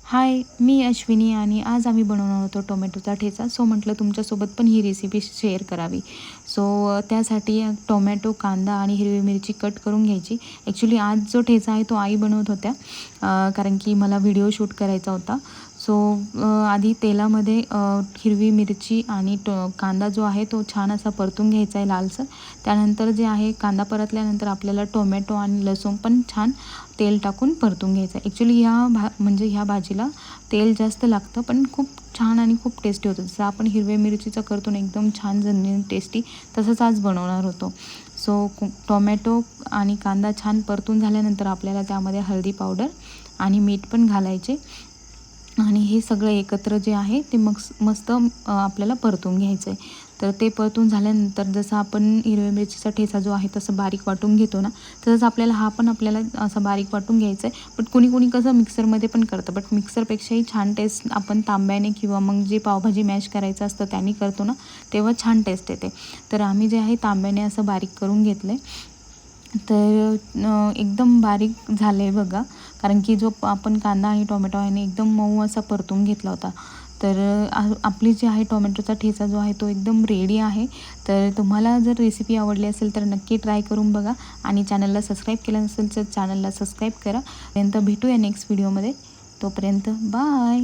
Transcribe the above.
हाय, मी अश्विनी आणि आज आम्ही बनवणार होतो टोमॅटोचा ठेचा. सो म्हटलं तुमच्यासोबत पण ही रेसिपी शेअर करावी. त्यासाठी टोमॅटो, कांदा आणि हिरवी मिरची कट करून घ्यायची. ॲक्च्युली आज जो ठेचा आहे तो आई बनवत होत्या, कारण की मला व्हिडिओ शूट करायचा होता. आधी तेलामध्ये हिरवी मिरची आणि कांदा जो आहे तो छान असा परतून घ्यायचा आहे लालसर. त्यानंतर जे आहे कांदा परतल्यानंतर आपल्याला टोमॅटो आणि लसूण पण छान तेल टाकून परतून घ्यायचं. ॲक्च्युली ह्या भाजीला तेल जास्त लागतं, पण खूप छान आणि खूप टेस्टी होतं. जसं आपण हिरव्या मिरचीचं करतो ना एकदम छान झणझणीत टेस्टी, तसंच आज बनवणार होतो. टोमॅटो आणि कांदा छान परतून झाल्यानंतर आपल्याला त्यामध्ये हळदी पावडर आणि मीठ पण घालायचे आणि हे सगळं एकत्र जे आहे ते मस्त आपल्याला परतून घ्यायचं आहे. तर ते परतून झाल्यानंतर जसं आपण हिरव्या मिरचीचा ठेचा जो आहे तसं बारीक वाटून घेतो ना, तसंच आपल्याला असं बारीक वाटून घ्यायचं आहे. बट कुणी कसं मिक्सरमध्ये पण करतं, बट मिक्सरपेक्षाही छान टेस्ट आपण तांब्याने किंवा मग जे पावभाजी मॅश करायचं असतं त्याने करतो ना, तेव्हा छान टेस्ट येते. तर आम्ही जे आहे तांब्याने असं बारीक करून घेतलं आहे. तर एकदम बारीक झालं आहे बघा, कारण की जो आपण कांदा आणि टोमॅटो आहे एकदम मऊ असा परतून घेतला होता. तर आपली जी आहे टोमॅटोचा ठेचा जो आहे तो एकदम रेडी आहे. तर तुम्हाला जर रेसिपी आवडली असेल तर नक्की ट्राय करून बघा आणि चॅनलला सबस्क्राईब केलं नसेल तर चॅनलला सबस्क्राईब करा. भेटूया नेक्स्ट व्हिडिओमध्ये. तोपर्यंत बाय.